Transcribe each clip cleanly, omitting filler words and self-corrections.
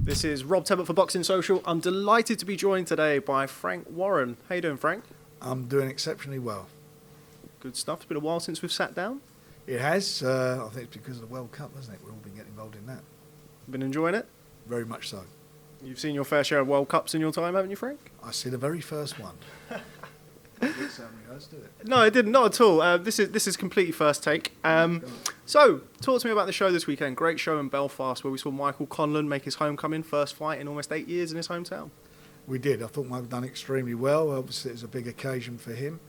This is Rob Tebbutt for Boxing Social. I'm delighted to be joined today by Frank Warren. How you doing, Frank? I'm doing exceptionally well. Good stuff. It's been a while since we've sat down. It has. I think it's because of the World Cup, hasn't it? We've all been getting involved in that. Been enjoying it? Very much so. You've seen your fair share of World Cups in your time, haven't you, Frank? I see the very first one. No, I didn't. Not at all. This is completely first take. So, talk to me about the show this weekend. Great show in Belfast where we saw Michael Conlon make his homecoming, first fight in almost 8 years in his hometown. We did. I thought Michael done extremely well. Obviously, it was a big occasion for him,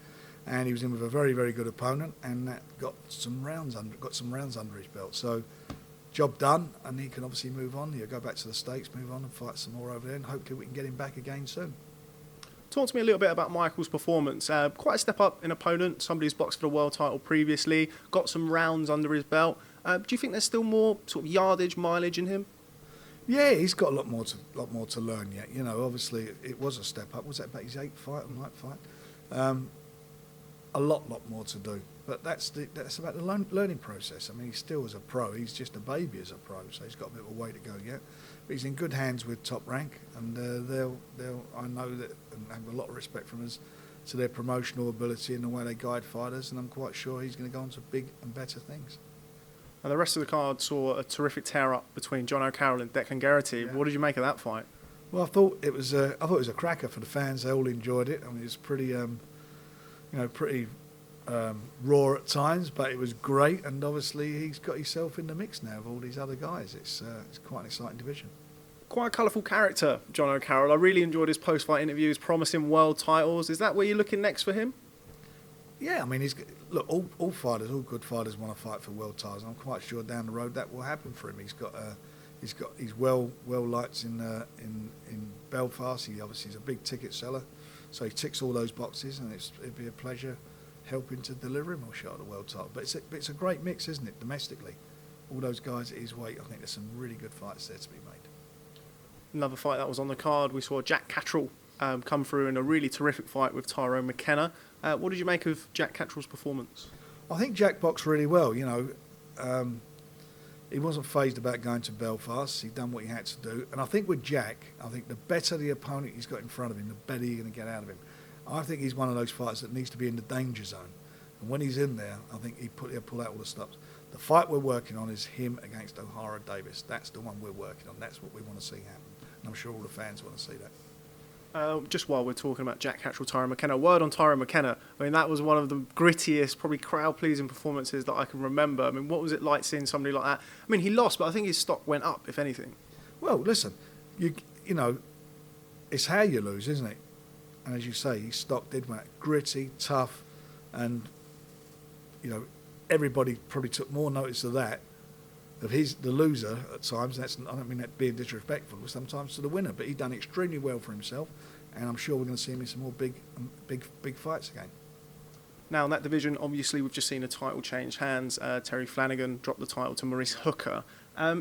and he was in with a very, very good opponent, and that got some rounds under his belt. So, job done, and he can obviously move on. He'll go back to the States, move on, and fight some more over there, and hopefully we can get him back again soon. Talk to me a little bit about Michael's performance. Quite a step up in opponent, somebody who's boxed for the world title previously, got some rounds under his belt. Do you think there's still more sort of yardage, mileage in him? Yeah, he's got a lot more to learn yet. You know, obviously it was a step up. Was that about his 8th fight or 9th fight? A lot more to do. But that's about the learning process. I mean, he still is a pro. He's just a baby as a pro, so he's got a bit of a way to go yet. But he's in good hands with Top Rank, and I know that, and have a lot of respect from us to their promotional ability and the way they guide fighters, and I'm quite sure he's going to go on to big and better things. And the rest of the card saw a terrific tear-up between John O'Carroll and Declan Geraghty. Yeah. What did you make of that fight? Well, I thought it was a cracker for the fans. They all enjoyed it. I mean, it was pretty, pretty raw at times, but it was great. And obviously, he's got himself in the mix now of all these other guys. It's quite an exciting division. Quite a colourful character, John O'Carroll. I really enjoyed his post-fight interviews, promising world titles. Is that where you're looking next for him? Yeah, I mean, all good fighters want to fight for world titles. I'm quite sure down the road that will happen for him. He's well liked in Belfast. He obviously is a big ticket seller, so he ticks all those boxes, and it'd be a pleasure helping to deliver him a shot at the world title. But it's a great mix, isn't it? Domestically, all those guys at his weight. I think there's some really good fights there to be made. Another fight that was on the card, we saw Jack Catterall come through in a really terrific fight with Tyrone McKenna. What did you make of Jack Catterall's performance? I think Jack boxed really well. You know, he wasn't fazed about going to Belfast. He'd done what he had to do. And I think with Jack, I think the better the opponent he's got in front of him, the better you're going to get out of him. I think he's one of those fighters that needs to be in the danger zone. And when he's in there, I think he'll pull out all the stops. The fight we're working on is him against O'Hara Davis. That's the one we're working on. That's what we want to see happen. And I'm sure all the fans want to see that. Just while we're talking about Jack Catterall, Tyrone McKenna, a word on Tyrone McKenna. I mean, that was one of the grittiest, probably crowd-pleasing performances that I can remember. I mean, what was it like seeing somebody like that? I mean, he lost, but I think his stock went up, if anything. Well, listen, you know, it's how you lose, isn't it? And as you say, his stock did went up. Gritty, tough, and, you know, everybody probably took more notice of that, of the loser at times. I don't mean that being disrespectful, but sometimes to the winner. But he done extremely well for himself, and I'm sure we're going to see him in some more big fights again. Now in that division, obviously we've just seen a title change hands. Terry Flanagan dropped the title to Maurice Hooker.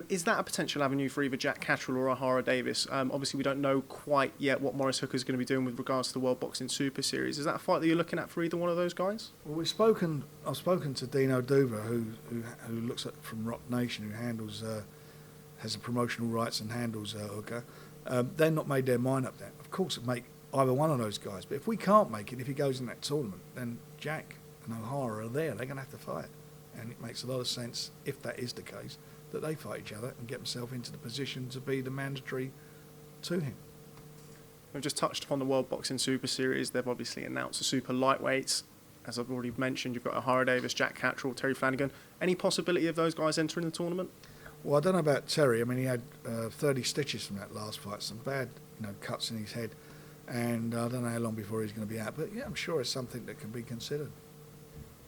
Is that a potential avenue for either Jack Catterall or O'Hara Davis? Obviously we don't know quite yet what Maurice Hooker is going to be doing with regards to the World Boxing Super Series. Is that a fight that you're looking at for either one of those guys? Well, I've spoken to Dino Dubois, who looks at from Rock Nation, who handles has the promotional rights and handles Hooker. They've not made their mind up yet. Of course, it make either one of those guys. But if we can't make it, if he goes in that tournament, then Jack and O'Hara are there. They're going to have to fight, and it makes a lot of sense if that is the case, that they fight each other and get themselves into the position to be the mandatory to him. We've just touched upon the World Boxing Super Series. They've obviously announced the super lightweights. As I've already mentioned, you've got O'Hara Davis, Jack Catterall, Terry Flanagan. Any possibility of those guys entering the tournament? Well, I don't know about Terry. I mean, he had 30 stitches from that last fight, some bad cuts in his head, and I don't know how long before he's going to be out. But yeah, I'm sure it's something that can be considered.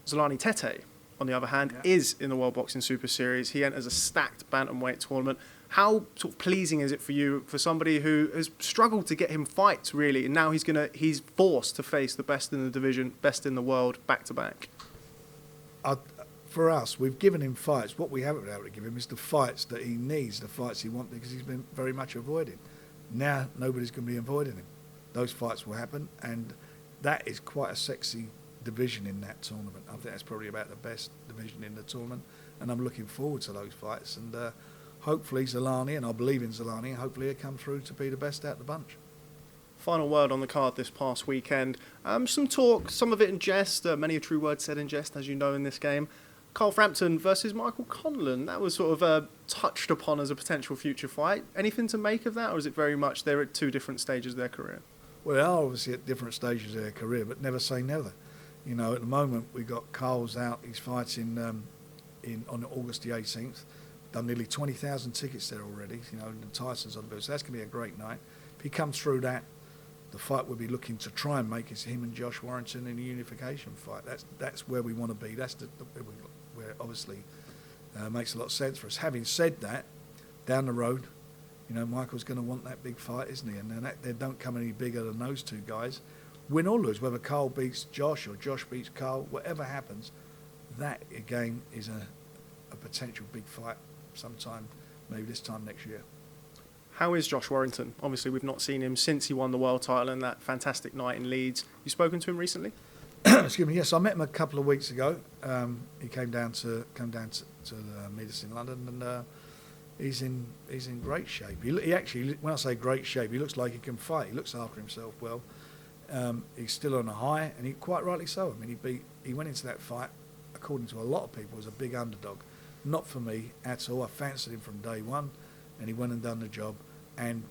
Zolani Tete, on the other hand, is in the World Boxing Super Series. He enters a stacked bantamweight tournament. How sort of pleasing is it for you, for somebody who has struggled to get him fights, really, and now he's forced to face the best in the division, best in the world, back to back? For us, we've given him fights. What we haven't been able to give him is the fights that he needs, the fights he wants, because he's been very much avoiding. Now nobody's going to be avoiding him. Those fights will happen, and that is quite a sexy division in that tournament. I think that's probably about the best division in the tournament, and I'm looking forward to those fights, and hopefully Zolani, and I believe in Zolani, hopefully he'll come through to be the best out of the bunch. Final word on the card this past weekend. Some talk, some of it in jest, many a true word said in jest, as you know, in this game. Carl Frampton versus Michael Conlon. That was sort of touched upon as a potential future fight. Anything to make of that, or is it very much they're at two different stages of their career? Well, they are obviously at different stages of their career, but never say never. You know, at the moment we got Carl's out. He's fighting on August the 18th. Done nearly 20,000 tickets there already. You know, and Tyson's on the bill, so that's going to be a great night. If he comes through that, the fight we'll be looking to try and make is him and Josh Warrington in a unification fight. That's where we want to be. That's where obviously makes a lot of sense for us. Having said that, down the road, you know, Michael's going to want that big fight, isn't he? And they don't come any bigger than those two guys. Win or lose, whether Carl beats Josh or Josh beats Carl, whatever happens, that again is a potential big fight sometime, maybe this time next year. How is Josh Warrington? Obviously, we've not seen him since he won the world title and that fantastic night in Leeds. You spoken to him recently? Excuse me. Yes, I met him a couple of weeks ago. He came down to meet us in London, and he's in great shape. He actually, when I say great shape, he looks like he can fight. He looks after himself well. He's still on a high, and he quite rightly so. I mean, he went into that fight, according to a lot of people, as a big underdog. Not for me at all. I fancied him from day one, and he went and done the job and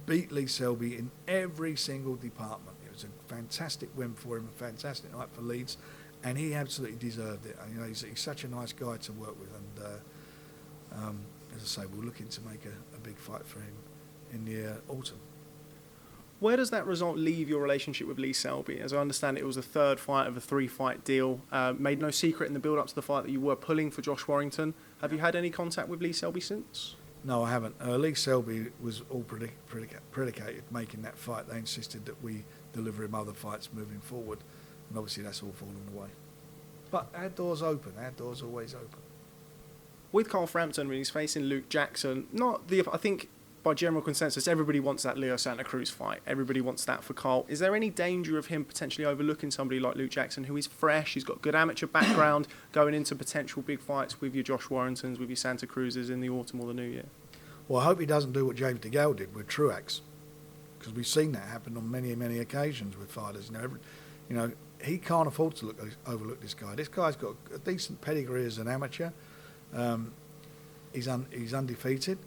beat Lee Selby in every single department. It was a fantastic win for him, a fantastic night for Leeds, and he absolutely deserved it. And, you know, he's such a nice guy to work with, and as I say, we're looking to make a big fight for him in the autumn. Where does that result leave your relationship with Lee Selby? As I understand it, was the third fight of a 3-fight deal. Made no secret in the build-up to the fight that you were pulling for Josh Warrington. Have you had any contact with Lee Selby since? No, I haven't. Lee Selby was all predicated making that fight. They insisted that we deliver him other fights moving forward, and obviously that's all fallen away. But our door's open. Our door's always open. With Carl Frampton, when he's facing Luke Jackson, I think by general consensus, everybody wants that Leo Santa Cruz fight. Everybody wants that for Carl. Is there any danger of him potentially overlooking somebody like Luke Jackson, who is fresh, he's got good amateur background, going into potential big fights with your Josh Warringtons, with your Santa Cruzes in the autumn or the new year? Well, I hope he doesn't do what James DeGale did with Truax, because we've seen that happen on many, many occasions with fighters. You know, he can't afford to overlook this guy. This guy's got a decent pedigree as an amateur. He's undefeated.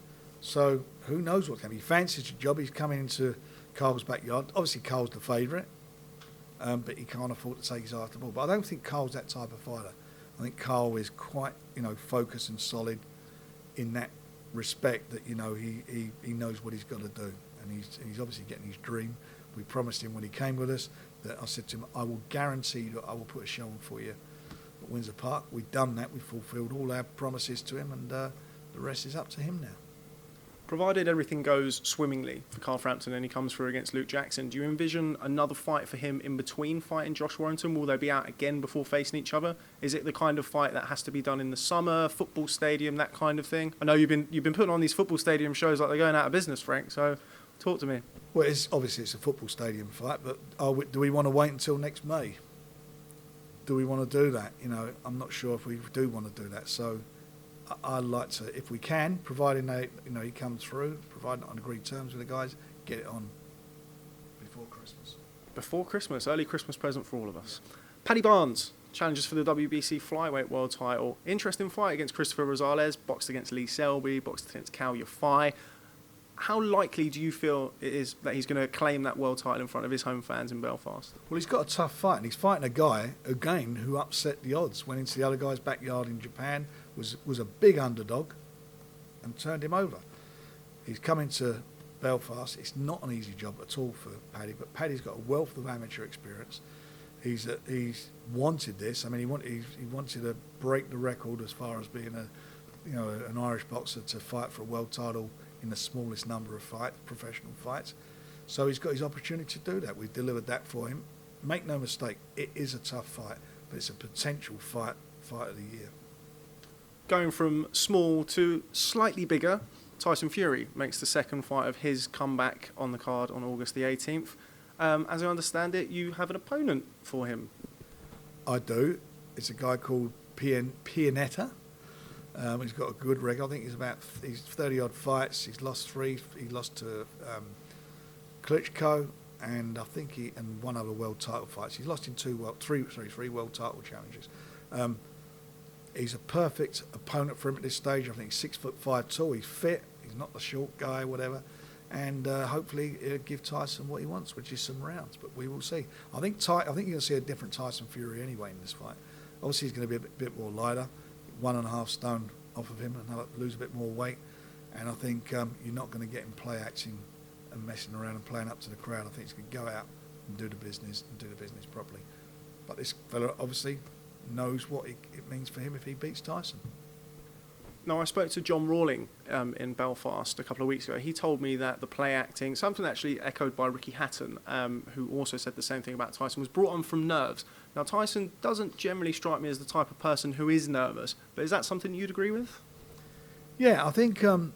So who knows what's going to be. He fancies the job. He's coming into Carl's backyard. Obviously, Carl's the favourite, but he can't afford to take his eye off the ball. But I don't think Carl's that type of fighter. I think Carl is quite, you know, focused and solid in that respect, that, you know, he knows what he's got to do, and he's obviously getting his dream. We promised him when he came with us that I said to him, I will guarantee that I will put a show on for you at Windsor Park. We've done that. We've fulfilled all our promises to him, and the rest is up to him now. Provided everything goes swimmingly for Carl Frampton and he comes through against Luke Jackson, do you envision another fight for him in between fighting Josh Warrington? Will they be out again before facing each other? Is it the kind of fight that has to be done in the summer, football stadium, that kind of thing? I know you've been putting on these football stadium shows like they're going out of business, Frank, so talk to me. Well, obviously it's a football stadium fight, but do we want to wait until next May? Do we want to do that? You know, I'm not sure if we do want to do that, so I'd like to, if we can, providing he comes through, providing on agreed terms with the guys, get it on before Christmas. Before Christmas, early Christmas present for all of us. Paddy Barnes challenges for the WBC flyweight world title. Interesting fight against Christopher Rosales, boxed against Lee Selby, boxed against Cal Yafai. How likely do you feel it is that he's going to claim that world title in front of his home fans in Belfast? Well, he's got a tough fight, and he's fighting a guy, again, who upset the odds, went into the other guy's backyard in Japan, was a big underdog, and turned him over. He's coming to Belfast. It's not an easy job at all for Paddy, but Paddy's got a wealth of amateur experience. He's wanted this. I mean, he wanted to break the record as far as being an Irish boxer to fight for a world title in the smallest number of professional fights. So he's got his opportunity to do that. We've delivered that for him. Make no mistake, it is a tough fight, but it's a potential fight of the year. Going from small to slightly bigger, Tyson Fury makes the second fight of his comeback on the card on August the 18th. As I understand it, you have an opponent for him. I do. It's a guy called FURY-PIANETA. He's got a good record. I think he's 30 odd fights. He's lost 3. He lost to Klitschko, and I think and one other world title fights. He's lost in 3 world title challenges. He's a perfect opponent for him at this stage. I think he's 6'5" tall. He's fit. He's not the short guy, whatever. And hopefully he'll give Tyson what he wants, which is some rounds. But we will see. I think you're going to see a different Tyson Fury anyway in this fight. Obviously he's going to be a bit more lighter, 1.5 stone off of him, and lose a bit more weight. And I think you're not going to get him play acting and messing around and playing up to the crowd. I think he's going to go out and do the business properly. But this fella obviously knows what it means for him if he beats Tyson. Now, I spoke to John Rawling in Belfast a couple of weeks ago. He told me that the play acting, something actually echoed by Ricky Hatton, who also said the same thing about Tyson, was brought on from nerves. Now, Tyson doesn't generally strike me as the type of person who is nervous, but is that something you'd agree with? Yeah, I think the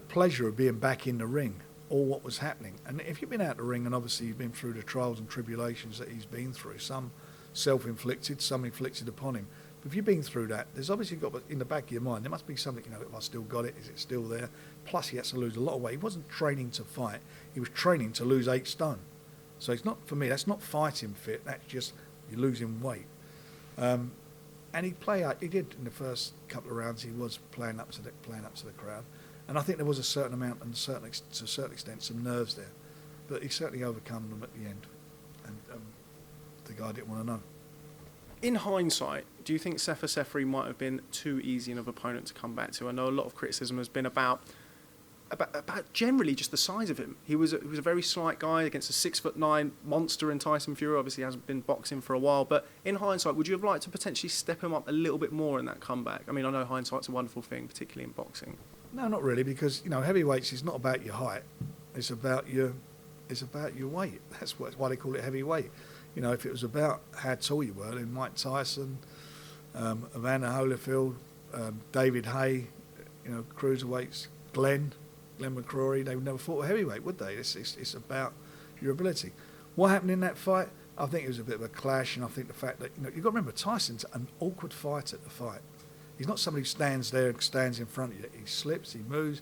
pleasure of being back in the ring, or what was happening. And if you've been out the ring, and obviously you've been through the trials and tribulations that he's been through, some self-inflicted, some inflicted upon him. But if you've been through that, there's obviously got in the back of your mind, there must be something, if I still got it, is it still there? Plus he had to lose a lot of weight. He wasn't training to fight, he was training to lose 8 stone. So it's not, for me, that's not fighting fit, that's just you're losing weight. And he did in the first couple of rounds, he was playing up to the crowd. And I think there was a certain amount, and to a certain extent, some nerves there. But he certainly overcome them at the end. And the guy didn't want to know. In hindsight, do you think Sefer Seferi might have been too easy of an opponent to come back to? I know a lot of criticism has been about generally just the size of him. He was a very slight guy against a 6'9" monster in Tyson Fury. Obviously, he hasn't been boxing for a while. But in hindsight, would you have liked to potentially step him up a little bit more in that comeback? I mean, I know hindsight's a wonderful thing, particularly in boxing. No, not really, because heavyweights is not about your height. It's about your weight. That's why they call it heavyweight. If it was about how tall you were, then Mike Tyson, Evander Holyfield, David Hay, cruiserweights, Glenn McCrory, they would never fought a heavyweight, would they? It's about your ability. What happened in that fight? I think it was a bit of a clash, and I think the fact that you've got to remember Tyson's an awkward fighter to fight. He's not somebody who stands in front of you. He slips, he moves,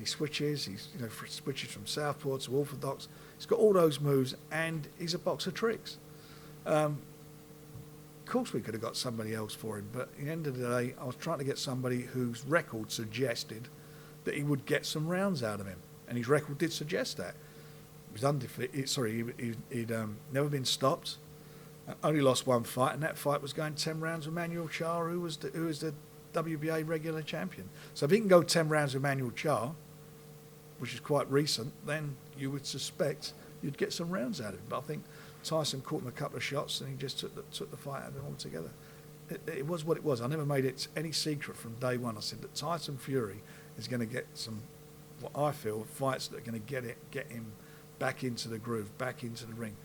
he switches. He's switches from southpaw to orthodox. He's got all those moves, and he's a box of tricks. Of course, we could have got somebody else for him, but at the end of the day, I was trying to get somebody whose record suggested that he would get some rounds out of him, and his record did suggest that. He was undefeated. He'd never been stopped. Only lost 1 fight, and that fight was going 10 rounds with Manuel Charr, who was the WBA regular champion. So if he can go 10 rounds with Manuel Charr, which is quite recent, then you would suspect you'd get some rounds out of him. But I think Tyson caught him a couple of shots, and he just took the fight out of him altogether. It was what it was. I never made it any secret from day one. I said that Tyson Fury is going to get some, what I feel, fights that are going to get him back into the groove, back into the ring.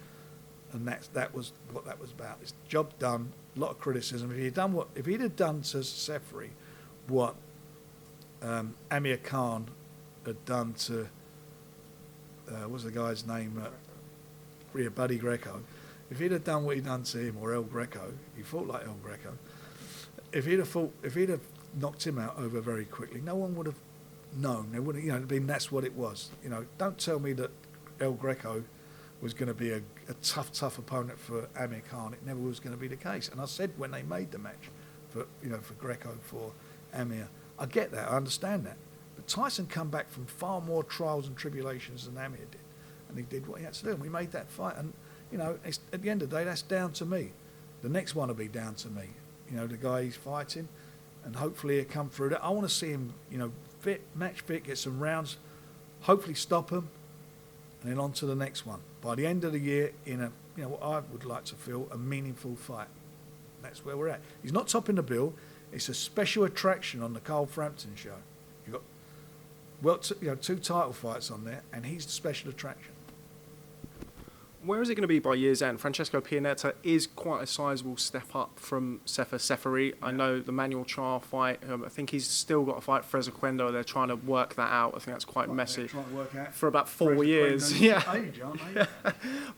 And that was what that was about. It's job done. A lot of criticism. If he'd have done to Seferi what Amir Khan had done to what's the guy's name? Buddy Greco. If he'd have done what he'd done to him, or El Greco, he fought like El Greco. If he'd have knocked him out over very quickly, no one would have known. They would have, that's what it was. Don't tell me that El Greco was going to be a tough opponent for Amir Khan. It never was going to be the case. And I said when they made the match for Greco for Amir, I get that, I understand that. But Tyson come back from far more trials and tribulations than Amir did, and he did what he had to do. And we made that fight. And at the end of the day, that's down to me. The next one will be down to me. The guy he's fighting, and hopefully he'll come through that. I want to see him, match fit, get some rounds, hopefully stop him, and then on to the next one. By the end of the year, in what I would like to feel a meaningful fight. That's where we're at. He's not topping the bill. It's a special attraction on the Carl Frampton show. You've got 2 title fights on there, and he's the special attraction. Where is it going to be by year's end? Francesco Pianeta is quite a sizable step up from Sefer Seferi. I know the Manuel Charr fight, I think he's still got a fight for Frezuquendo. They're trying to work that out. I think that's quite messy. Trying to work out for about 4 years. Yeah. Age, aren't they?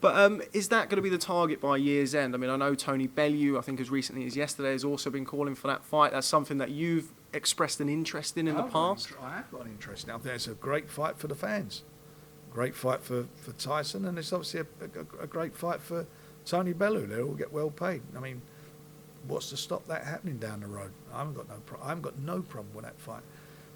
But is that going to be the target by year's end? I mean, I know Tony Bellew, I think as recently as yesterday, has also been calling for that fight. That's something that you've expressed an interest in the past? I have got an interest now. There's a great fight for the fans. Great fight for Tyson, and it's obviously a great fight for Tony Bellew. They all get well paid. I mean, what's to stop that happening down the road? I haven't got no problem with that fight.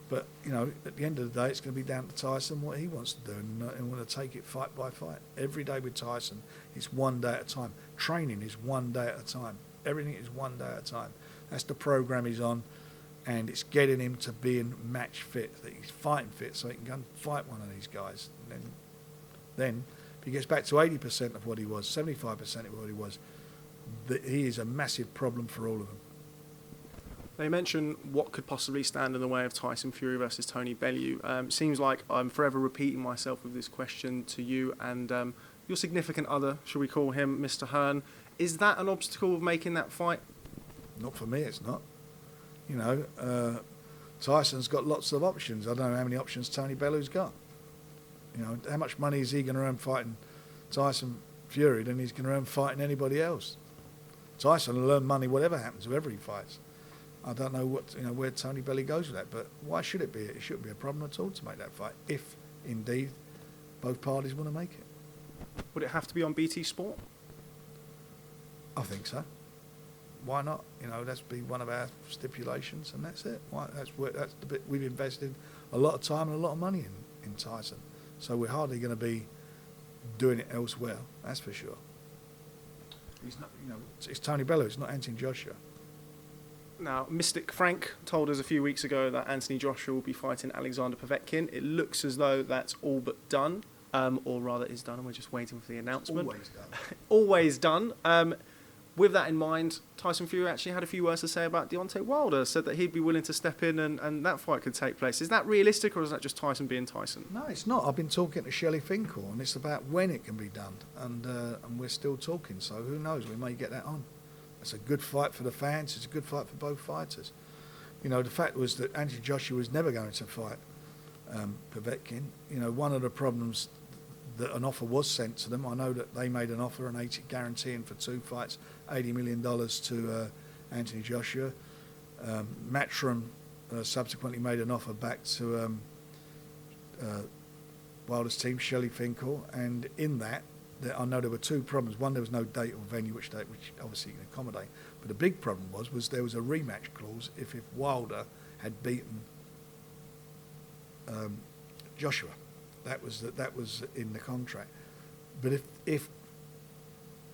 But, you know, at the end of the day, it's going to be down to Tyson what he wants to do, and want to take it fight by fight. Every day with Tyson, it's one day at a time. Training is one day at a time. Everything is one day at a time. That's the program he's on, and it's getting him to being match fit, that he's fighting fit, so he can go and fight one of these guys. And then if he gets back to 80% of what he was, 75% of what he was, he is a massive problem for all of them. They mention what could possibly stand in the way of Tyson Fury versus Tony Bellew. Seems like I'm forever repeating myself with this question to you and your significant other, shall we call him, Mr. Hearn. Is that an obstacle of making that fight? Not for me, it's not. You know, Tyson's got lots of options. I don't know how many options Tony Bellew's got. You know, how much money is he going to earn fighting Tyson Fury than he's going to earn fighting anybody else? Tyson will earn money whatever happens, whoever he fights. I don't know where Tony Bellew goes with that, but why should it be? It shouldn't be a problem at all to make that fight, if indeed both parties want to make it. Would it have to be on BT Sport? I think so. Why not? You know, that's be one of our stipulations, and that's it. That's the bit we've invested a lot of time and a lot of money in Tyson. So we're hardly going to be doing it elsewhere. That's for sure. He's not, you know, it's Tony Bellew. It's not Anthony Joshua. Now, Mystic Frank told us a few weeks ago that Anthony Joshua will be fighting Alexander Povetkin. It looks as though that's all but done, or rather is done, and we're just waiting for the announcement. Always done. Always done. With that in mind, Tyson Fury actually had a few words to say about Deontay Wilder, said that he'd be willing to step in and that fight could take place. Is that realistic, or is that just Tyson being Tyson? No, it's not. I've been talking to Shelley Finkel, and it's about when it can be done, and we're still talking, so who knows, we may get that on. It's a good fight for the fans, it's a good fight for both fighters. You know, the fact was that Anthony Joshua was never going to fight Povetkin. You know, one of the problems that an offer was sent to them, I know that they made an offer, guaranteeing for 2 fights $80 million to Anthony Joshua. Matchroom subsequently made an offer back to Wilder's team, Shelley Finkel, and in that, I know there were 2 problems. One, there was no date or venue which obviously you can accommodate. But the big problem was there was a rematch clause if Wilder had beaten Joshua. That was in the contract. But if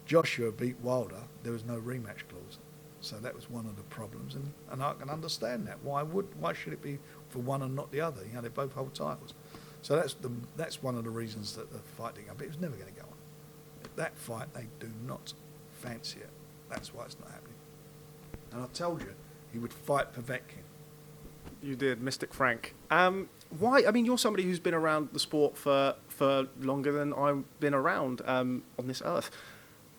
Joshua beat Wilder, there was no rematch clause. So that was one of the problems, and I can understand that. Why should it be for one and not the other? You know, they both hold titles. So that's one of the reasons that the fight didn't go. But it was never going to go on. That fight, they do not fancy it. That's why it's not happening. And I told you, he would fight Povetkin. You did, Mystic Frank. Why? I mean, you're somebody who's been around the sport for longer than I've been around on this earth.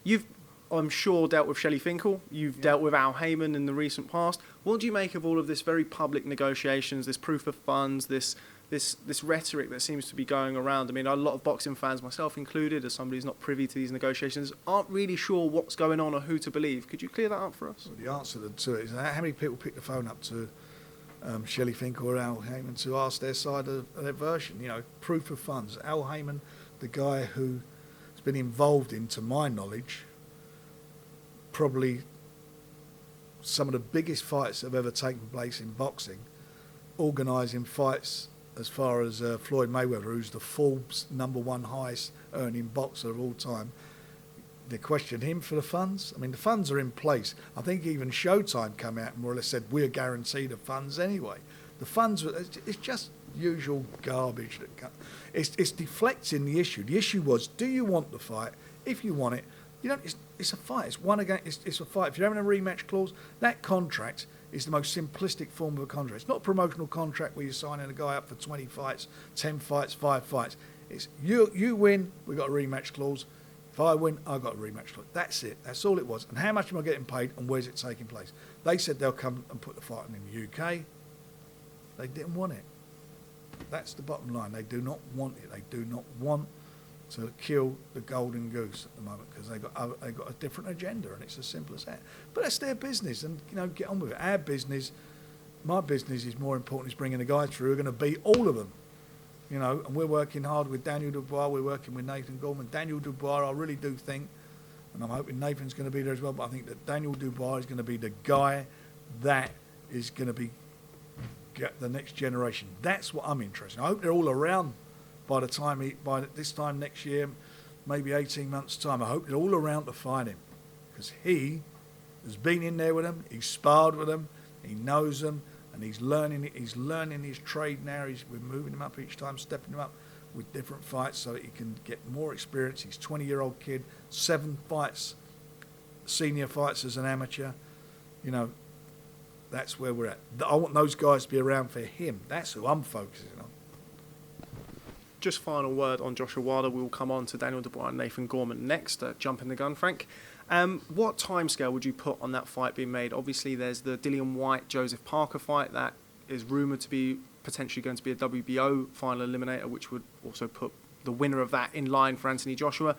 You've, I'm sure, dealt with Shelley Finkel. You've dealt with Al Heyman in the recent past. What do you make of all of this very public negotiations, this proof of funds, this rhetoric that seems to be going around? I mean, a lot of boxing fans, myself included, as somebody who's not privy to these negotiations, aren't really sure what's going on or who to believe. Could you clear that up for us? Well, the answer to it is how many people pick the phone up to Shelley Finkel or Al Heyman to ask their side of their version? You know, proof of funds. Al Heyman, the guy who has been involved in, to my knowledge, probably some of the biggest fights that have ever taken place in boxing, organising fights as far as Floyd Mayweather, who's the Forbes #1 highest earning boxer of all time. They questioned him for the funds. I mean, the funds are in place. I think even Showtime came out and more or less said, we're guaranteed the funds anyway. The funds, it's just usual garbage. It's deflecting the issue. The issue was, do you want the fight? If you want it, you don't. It's a fight. It's one against. It's a fight. If you're having a rematch clause, that contract is the most simplistic form of a contract. It's not a promotional contract where you're signing a guy up for 20 fights, 10 fights, 5 fights. It's you win, we've got a rematch clause. If I win, I've got a rematch clause. That's it. That's all it was. And how much am I getting paid and where's it taking place? They said they'll come and put the fight on in the UK. They didn't want it. That's the bottom line. They do not want it. They do not want to kill the golden goose at the moment because they got a different agenda, and it's as simple as that. But that's their business, and get on with it. Our business, my business is more important is bringing the guys through who are going to beat all of them. You know, and we're working hard with Daniel Dubois, we're working with Nathan Gorman. Daniel Dubois, I really do think, and I'm hoping Nathan's going to be there as well, but I think that Daniel Dubois is going to be the guy that is going to be the next generation. That's what I'm interested in. I hope they're all around by this time next year, maybe 18 months' time. I hope they're all around to fight him, because he has been in there with them, he's sparred with them, he knows them, and he's learning his trade now. We're moving him up each time, stepping him up with different fights so that he can get more experience. He's a 20-year-old kid, 7 fights, senior fights as an amateur. You know, that's where we're at. I want those guys to be around for him. That's who I'm focusing on. Just final word on Joshua Wilder. We will come on to Daniel Dubois and Nathan Gorman next. Jumping the gun, Frank. What timescale would you put on that fight being made? Obviously, there's the Dillian Whyte-Joseph Parker fight that is rumoured to be potentially going to be a WBO final eliminator, which would also put the winner of that in line for Anthony Joshua.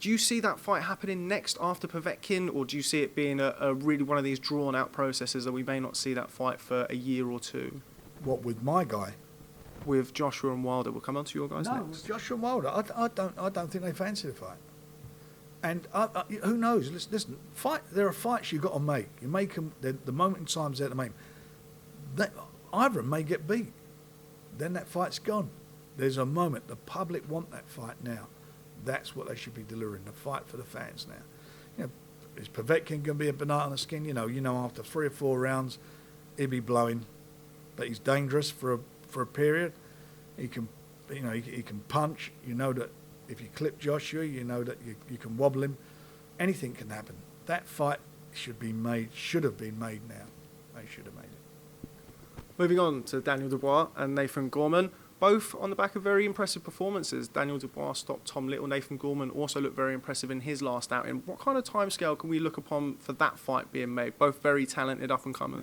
Do you see that fight happening next after Povetkin, or do you see it being a really one of these drawn-out processes that we may not see that fight for a year or two? What, with my guy? With Joshua and Wilder. We'll come on to your guys next. No, Joshua and Wilder. I don't think they fancy the fight. And who knows? Listen, there are fights you've got to make. You make them, the moment in time's there to make them. Either of them may get beat. Then that fight's gone. There's a moment. The public want that fight now. That's what they should be delivering, the fight for the fans now. You know, is Povetkin going to be a banana on the skin? You know, after 3 or 4 rounds, he'll be blowing. But he's dangerous for a period. He can, he can punch. You know that if you clip Joshua, you know that you can wobble him. Anything can happen. That fight should have been made now. They should have made it. Moving on to Daniel Dubois and Nathan Gorman, both on the back of very impressive performances. Daniel Dubois stopped Tom Little. Nathan Gorman also looked very impressive in his last outing. What kind of timescale can we look upon for that fight being made? Both very talented up-and-comers.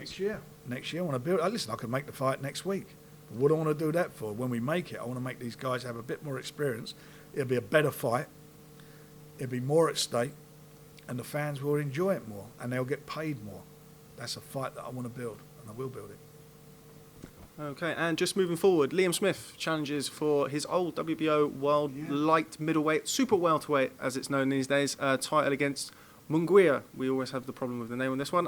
Next year I want to build. Listen, I can make the fight next week. But what do I want to do that for? When we make it, I want to make these guys have a bit more experience. It'll be a better fight. It'll be more at stake. And the fans will enjoy it more. And they'll get paid more. That's a fight that I want to build. And I will build it. Okay, and just moving forward, Liam Smith challenges for his old WBO World Light Middleweight, Super Welterweight, as it's known these days, title against Munguia. We always have the problem with the name on this one.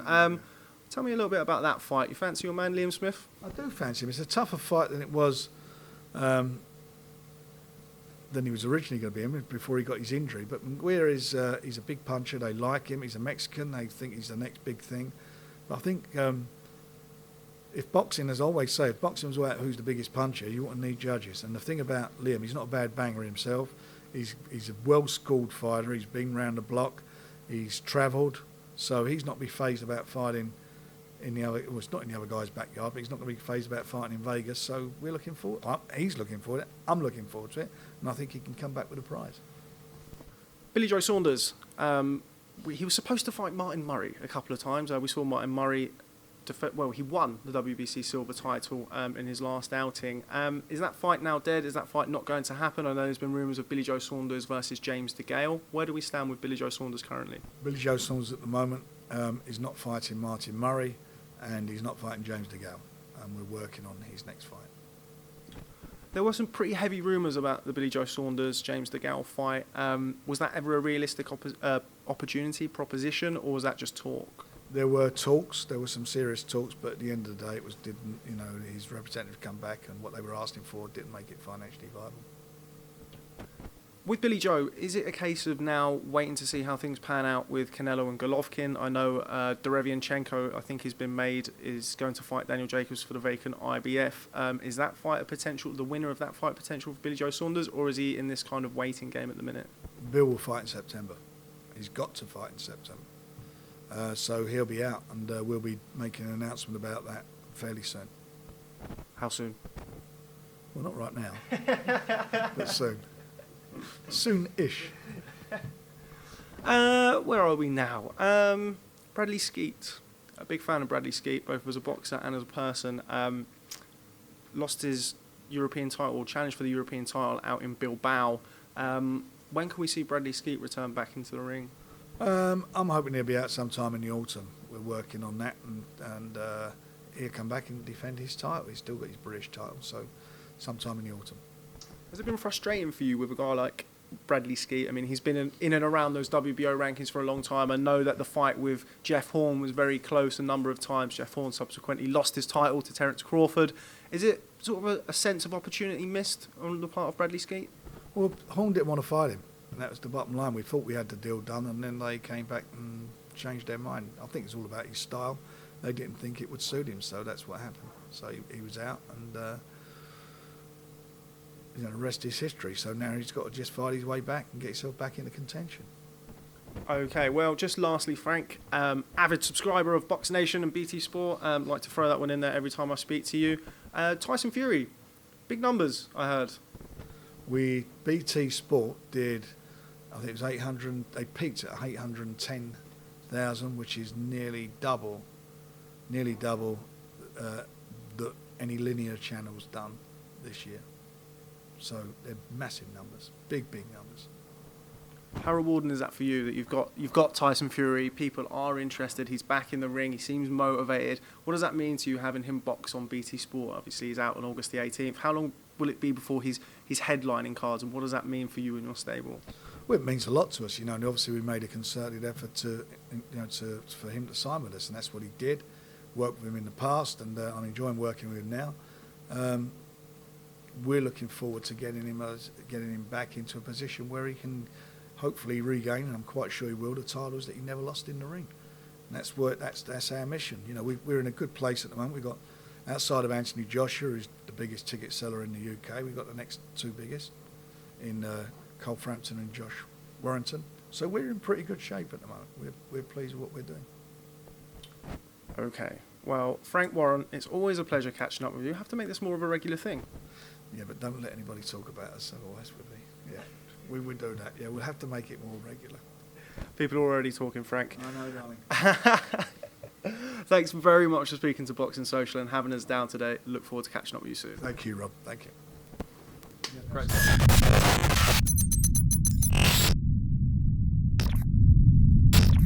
Tell me a little bit about that fight. You fancy your man, Liam Smith? I do fancy him. It's a tougher fight than it was, than he was originally going to be in before he got his injury. But Munguia he's a big puncher. They like him. He's a Mexican. They think he's the next big thing. But I think... if boxing, as I always say, if boxing was about who's the biggest puncher, you wouldn't need judges. And the thing about Liam, he's not a bad banger himself. He's a well-schooled fighter. He's been round the block. He's travelled. So he's not be phased about fighting in the other... Well, it's not in the other guy's backyard, but he's not going to be phased about fighting in Vegas. So we're looking forward... he's looking forward to it. I'm looking forward to it. And I think he can come back with a prize. Billy Joe Saunders. He was supposed to fight Martin Murray a couple of times. We saw Martin Murray... he won the WBC silver title in his last outing. Is that fight now dead? Is that fight not going to happen? I know there's been rumours of Billy Joe Saunders versus James DeGale. Where do we stand with Billy Joe Saunders currently? Billy Joe Saunders at the moment is not fighting Martin Murray, and he's not fighting James DeGale. And we're working on his next fight. There were some pretty heavy rumours about the Billy Joe Saunders James DeGale fight. Was that ever a realistic opportunity proposition, or was that just talk? There were talks, there were some serious talks, but at the end of the day, his representative come back and what they were asking for didn't make it financially viable. With Billy Joe, is it a case of now waiting to see how things pan out with Canelo and Golovkin? I know Derevianchenko, I think, has been made, is going to fight Daniel Jacobs for the vacant IBF. Is that fight a potential, the winner of that fight potential for Billy Joe Saunders, or is he in this kind of waiting game at the minute? Bill will fight in September. He's got to fight in September. So he'll be out, and we'll be making an announcement about that fairly soon. How soon? Well, not right now, but soon. Soon-ish. Where are we now? Bradley Skeet. A big fan of Bradley Skeet, both as a boxer and as a person. Lost his European title, challenged for the European title out in Bilbao. When can we see Bradley Skeet return back into the ring? I'm hoping he'll be out sometime in the autumn. We're working on that, and he'll come back and defend his title. He's still got his British title, so sometime in the autumn. Has it been frustrating for you with a guy like Bradley Skeet? I mean, he's been in and around those WBO rankings for a long time. I know that the fight with Jeff Horn was very close a number of times. Jeff Horn subsequently lost his title to Terence Crawford. Is it sort of a sense of opportunity missed on the part of Bradley Skeet? Well, Horn didn't want to fight him, and that was the bottom line. We thought we had the deal done, and then they came back and changed their mind. I think it's all about his style. They didn't think it would suit him, so that's what happened. So he was out, and the rest is history. So now he's got to just fight his way back and get himself back into contention. Okay, well, just lastly, Frank, avid subscriber of Box Nation and BT Sport, like to throw that one in there every time I speak to you. Tyson Fury, big numbers, I heard. BT Sport did, I think it was 800, they peaked at 810,000, which is nearly double that any linear channel's done this year. So they're massive numbers, big numbers. How rewarding is that for you that you've got Tyson Fury, people are interested, he's back in the ring, he seems motivated. What does that mean to you having him box on BT Sport? Obviously he's out on August the 18th. How long will it be before he's headlining cards, and what does that mean for you and your stable? Well, it means a lot to us, and obviously we made a concerted effort for him to sign with us, and that's what he did. Worked with him in the past, and I'm enjoying working with him now. We're looking forward to getting him back into a position where he can hopefully regain, and I'm quite sure he will, the titles that he never lost in the ring. And that's our mission. We're in a good place at the moment. We've got, outside of Anthony Joshua, who's the biggest ticket seller in the UK, we've got the next two biggest in Cole Frampton and Josh Warrington. So we're in pretty good shape at the moment. We're pleased with what we're doing. Okay. Well, Frank Warren, it's always a pleasure catching up with you. You have to make this more of a regular thing. Yeah, but don't let anybody talk about us, otherwise yeah, we would do that. Yeah, we'll have to make it more regular. People are already talking, Frank. I know, darling. Thanks very much for speaking to Boxing Social and having us down today. Look forward to catching up with you soon. Thank you, Rob. Thank you. Great.